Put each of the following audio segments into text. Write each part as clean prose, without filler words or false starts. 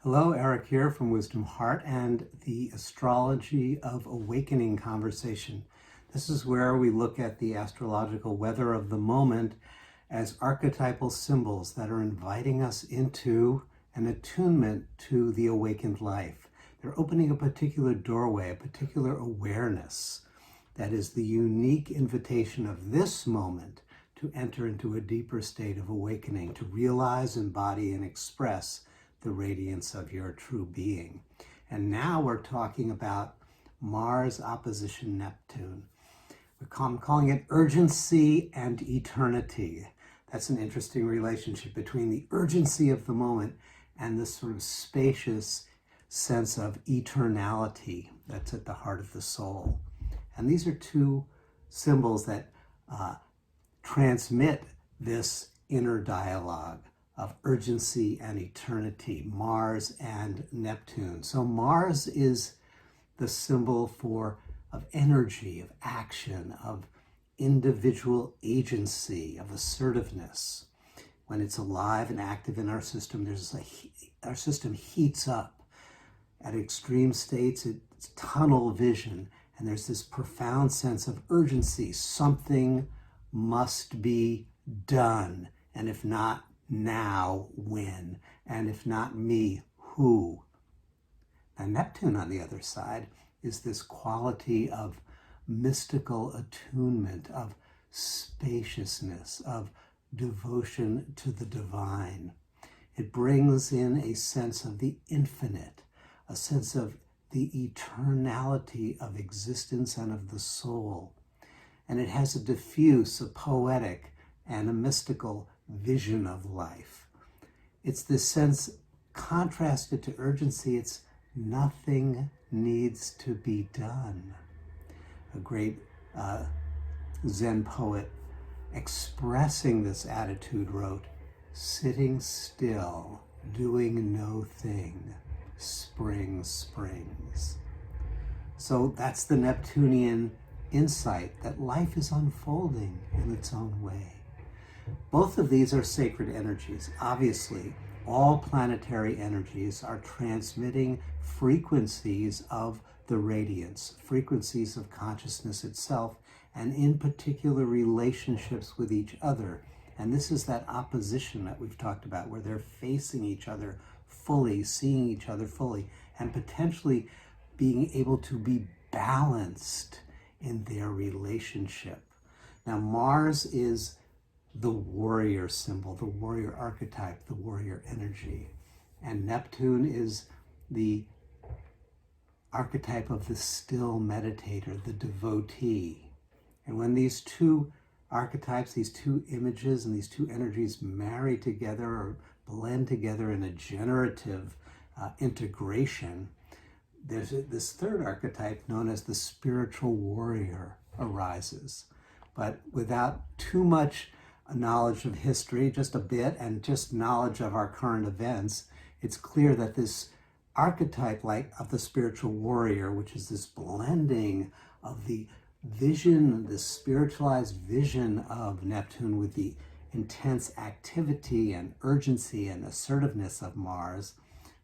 Hello, Eric here from Wisdom Heart and the Astrology of Awakening conversation. This is where we look at the astrological weather of the moment as archetypal symbols that are inviting us into an attunement to the awakened life. They're opening a particular doorway, a particular awareness that is the unique invitation of this moment to enter into a deeper state of awakening, to realize, embody, and express the radiance of your true being. And now we're talking about Mars opposition Neptune. I'm calling it urgency and eternity. That's an interesting relationship between the urgency of the moment and this sort of spacious sense of eternality that's at the heart of the soul. And these are two symbols that transmit this inner dialogue of urgency and eternity, Mars and Neptune. So Mars is the symbol of energy, of action, of individual agency, of assertiveness. When it's alive and active in our system, our system heats up. At extreme states, it's tunnel vision, and there's this profound sense of urgency. Something must be done, and if not now, when? And if not me, who? Now, Neptune, on the other side, is this quality of mystical attunement, of spaciousness, of devotion to the divine. It brings in a sense of the infinite, a sense of the eternality of existence and of the soul. And it has a diffuse, a poetic, and a mystical vision of life. It's this sense contrasted to urgency. It's nothing needs to be done. A great Zen poet expressing this attitude wrote, "Sitting still, doing no thing, spring springs." So that's the Neptunian insight that life is unfolding in its own way. Both of these are sacred energies. Obviously, all planetary energies are transmitting frequencies of the radiance, frequencies of consciousness itself, and in particular relationships with each other. And this is that opposition that we've talked about, where they're facing each other fully, seeing each other fully, and potentially being able to be balanced in their relationship. Now, Mars is the warrior symbol, the warrior archetype, the warrior energy. And Neptune is the archetype of the still meditator, the devotee. And when these two archetypes, these two images and these two energies marry together or blend together in a generative integration, there's this third archetype known as the spiritual warrior arises. But without too much knowledge of history, just a bit, and just knowledge of our current events, it's clear that this archetype of the spiritual warrior, which is this blending of the vision, the spiritualized vision of Neptune with the intense activity and urgency and assertiveness of Mars,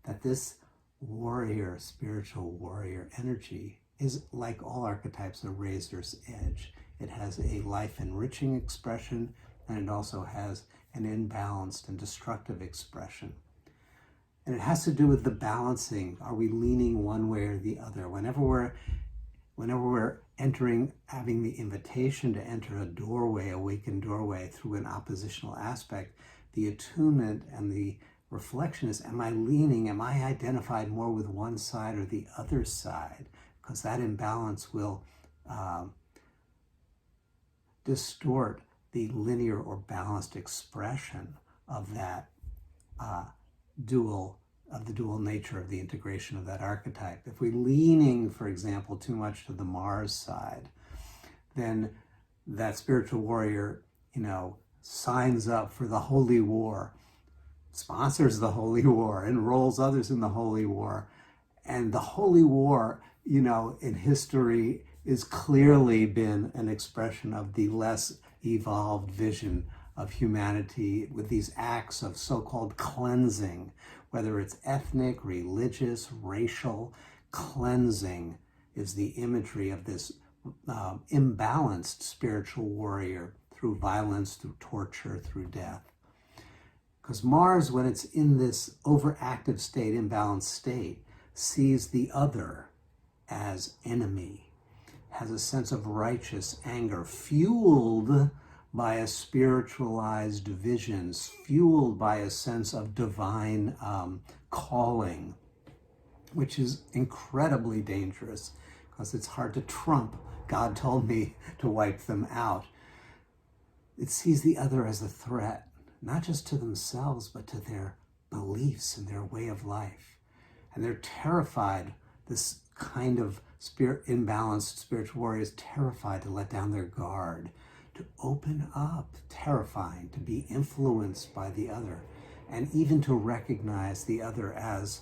that this warrior, spiritual warrior energy is, like all archetypes, a razor's edge. It has a life-enriching expression, and it also has an imbalanced and destructive expression. And it has to do with the balancing. Are we leaning one way or the other? Whenever we're entering, having the invitation to enter a doorway, awakened doorway, through an oppositional aspect, the attunement and the reflection is, am I leaning, am I identified more with one side or the other side? Because that imbalance will distort the linear or balanced expression of that dual nature of the integration of that archetype. If we're leaning, for example, too much to the Mars side, then that spiritual warrior, signs up for the holy war, sponsors the holy war, enrolls others in the holy war. And the holy war, in history is clearly been an expression of the less evolved vision of humanity with these acts of so-called cleansing, whether it's ethnic, religious, racial. Cleansing is the imagery of this imbalanced spiritual warrior through violence, through torture, through death. Because Mars, when it's in this overactive state, imbalanced state, sees the other as enemy, has a sense of righteous anger, fueled by a spiritualized visions, fueled by a sense of divine calling, which is incredibly dangerous because it's hard to trump. God told me to wipe them out. It sees the other as a threat, not just to themselves, but to their beliefs and their way of life. And they're terrified. This kind of imbalanced spiritual warrior is terrified to let down their guard, to open up, terrifying, to be influenced by the other, and even to recognize the other as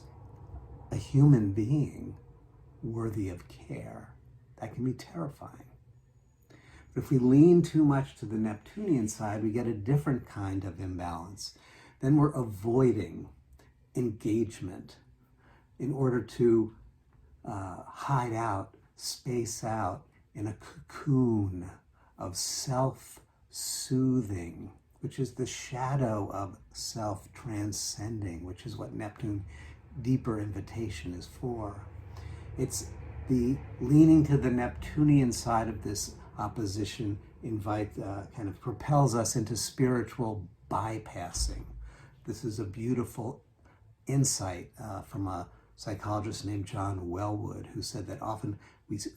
a human being worthy of care. That can be terrifying. But if we lean too much to the Neptunian side, we get a different kind of imbalance. Then we're avoiding engagement in order to hide out, space out in a cocoon of self-soothing, which is the shadow of self-transcending, which is what Neptune deeper invitation is for. It's the leaning to the Neptunian side of this opposition kind of propels us into spiritual bypassing. This is a beautiful insight from a psychologist named John Wellwood, who said that often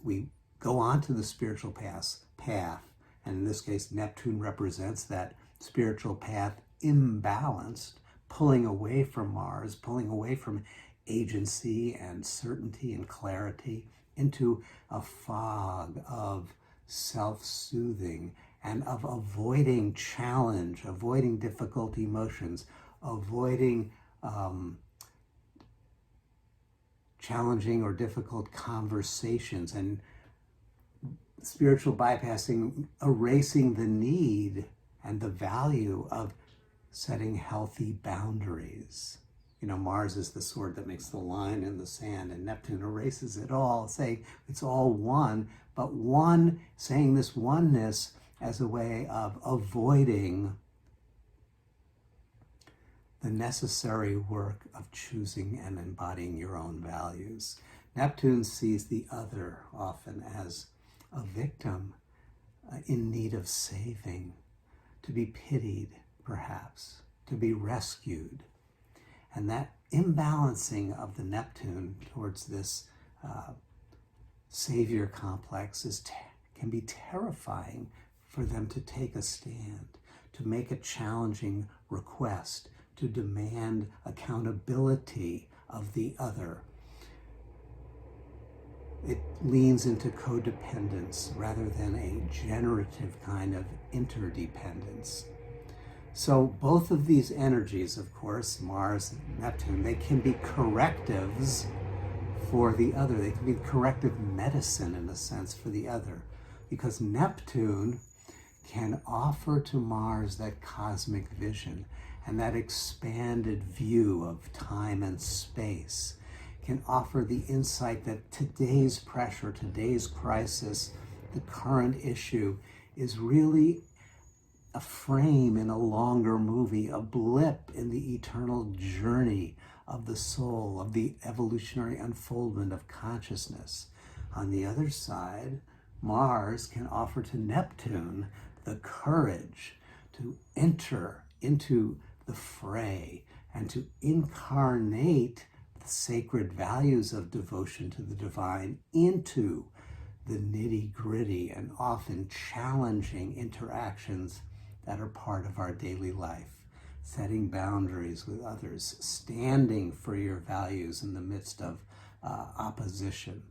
we go onto the spiritual path, and in this case, Neptune represents that spiritual path imbalanced, pulling away from Mars, pulling away from agency and certainty and clarity into a fog of self-soothing and of avoiding challenge, avoiding difficult emotions, avoiding challenging or difficult conversations, and spiritual bypassing, erasing the need and the value of setting healthy boundaries. You know, Mars is the sword that makes the line in the sand, and Neptune erases it all, saying it's all one, but one, saying this oneness as a way of avoiding the necessary work of choosing and embodying your own values. Neptune sees the other often as a victim in need of saving, to be pitied, perhaps, to be rescued. And that imbalancing of the Neptune towards this savior complex can be terrifying for them to take a stand, to make a challenging request, to demand accountability of the other. It leans into codependence rather than a generative kind of interdependence. So both of these energies, of course, Mars and Neptune, they can be correctives for the other. They can be corrective medicine, in a sense, for the other. Because Neptune can offer to Mars that cosmic vision and that expanded view of time and space, can offer the insight that today's pressure, today's crisis, the current issue is really a frame in a longer movie, a blip in the eternal journey of the soul, of the evolutionary unfoldment of consciousness. On the other side, Mars can offer to Neptune the courage to enter into the fray and to incarnate the sacred values of devotion to the divine into the nitty-gritty and often challenging interactions that are part of our daily life, setting boundaries with others, standing for your values in the midst of opposition.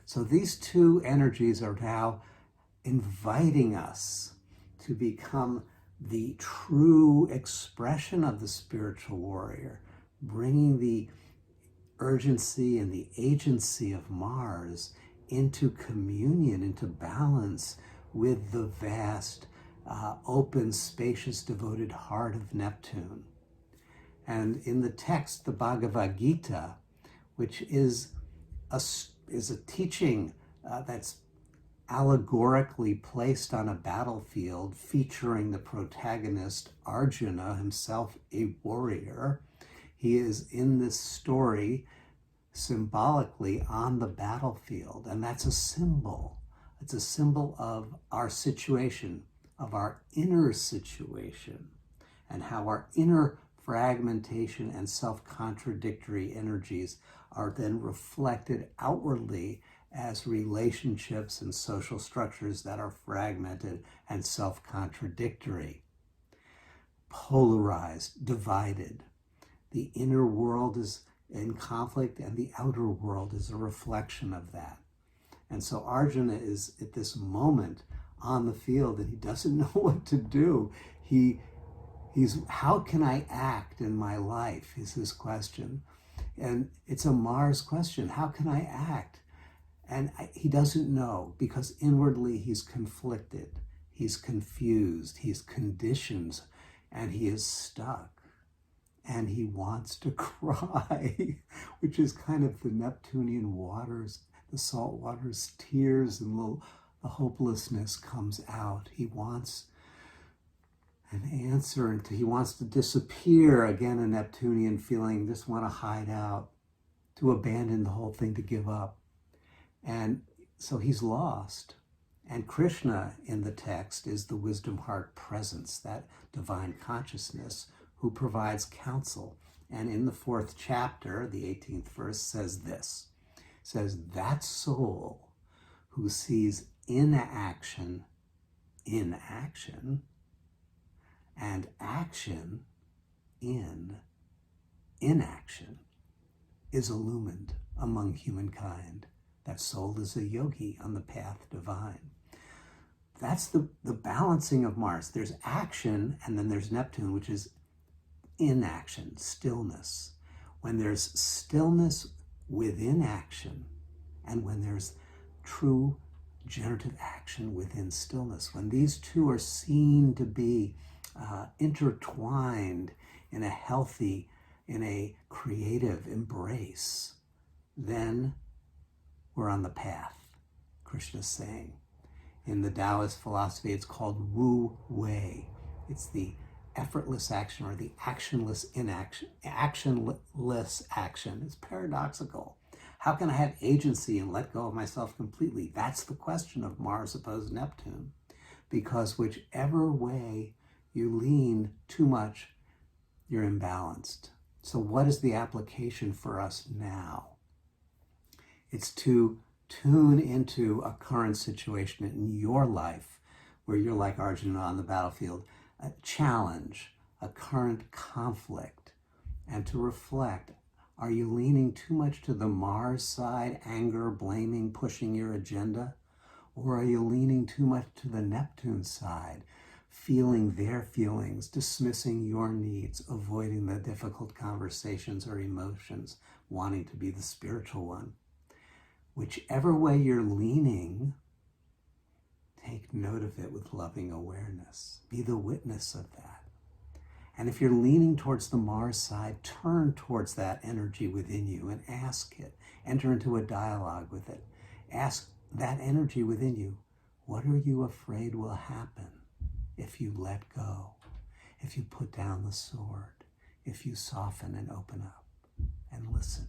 So these two energies are now inviting us to become the true expression of the spiritual warrior, bringing the urgency and the agency of Mars into communion, into balance with the vast open, spacious, devoted heart of Neptune. And in the text, the Bhagavad Gita, which is a teaching that's allegorically placed on a battlefield, featuring the protagonist Arjuna, himself a warrior. He is in this story symbolically on the battlefield, and that's a symbol. It's a symbol of our situation, of our inner situation, and how our inner fragmentation and self-contradictory energies are then reflected outwardly as relationships and social structures that are fragmented and self-contradictory, polarized, divided. The inner world is in conflict and the outer world is a reflection of that. And so Arjuna is at this moment on the field and he doesn't know what to do. He's how can I act in my life is his question. And it's a Mars question. How can I act? And he doesn't know because inwardly he's conflicted, he's confused, he's conditioned, and he is stuck. And he wants to cry, which is kind of the Neptunian waters, the salt waters, tears, and the hopelessness comes out. He wants an answer, and he wants to disappear. Again, a Neptunian feeling, just want to hide out, to abandon the whole thing, to give up. And so he's lost. And Krishna in the text is the wisdom heart presence, that divine consciousness who provides counsel. And in the 4th chapter, the 18th verse says this, says, that soul who sees inaction, and action in inaction is illumined among humankind. That soul is a yogi on the path divine. That's the balancing of Mars. There's action, and then there's Neptune, which is inaction, stillness. When there's stillness within action, and when there's true generative action within stillness, when these two are seen to be intertwined in a healthy, in a creative embrace, then we're on the path, Krishna's saying. In the Taoist philosophy, it's called Wu Wei. It's the effortless action, or the actionless inaction, actionless action. It's paradoxical. How can I have agency and let go of myself completely? That's the question of Mars opposed Neptune. Because whichever way you lean too much, you're imbalanced. So what is the application for us now? It's to tune into a current situation in your life where you're like Arjuna on the battlefield, a challenge, a current conflict, and to reflect, are you leaning too much to the Mars side, anger, blaming, pushing your agenda? Or are you leaning too much to the Neptune side, feeling their feelings, dismissing your needs, avoiding the difficult conversations or emotions, wanting to be the spiritual one? Whichever way you're leaning, take note of it with loving awareness. Be the witness of that. And if you're leaning towards the Mars side, turn towards that energy within you and ask it. Enter into a dialogue with it. Ask that energy within you, what are you afraid will happen if you let go, if you put down the sword, if you soften and open up and listen?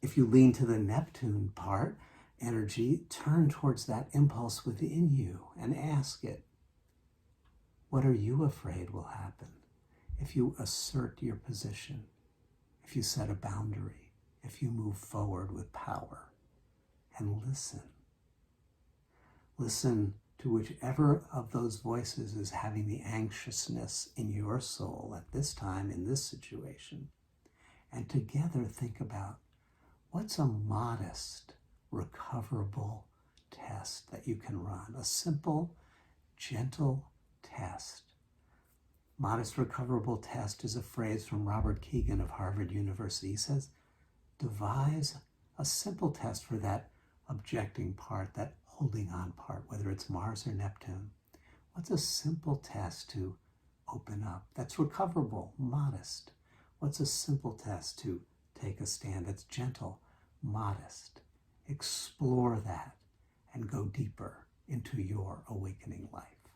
If you lean to the Neptune part, energy, turn towards that impulse within you and ask it, what are you afraid will happen if you assert your position, if you set a boundary, if you move forward with power? And listen. Listen to whichever of those voices is having the anxiousness in your soul at this time, in this situation. And together think about, what's a modest, recoverable test that you can run? A simple, gentle test. Modest, recoverable test is a phrase from Robert Keegan of Harvard University. He says, devise a simple test for that objecting part, that holding on part, whether it's Mars or Neptune. What's a simple task to open up that's recoverable, modest? What's a simple task to take a stand that's gentle, modest? Explore that and go deeper into your awakening life.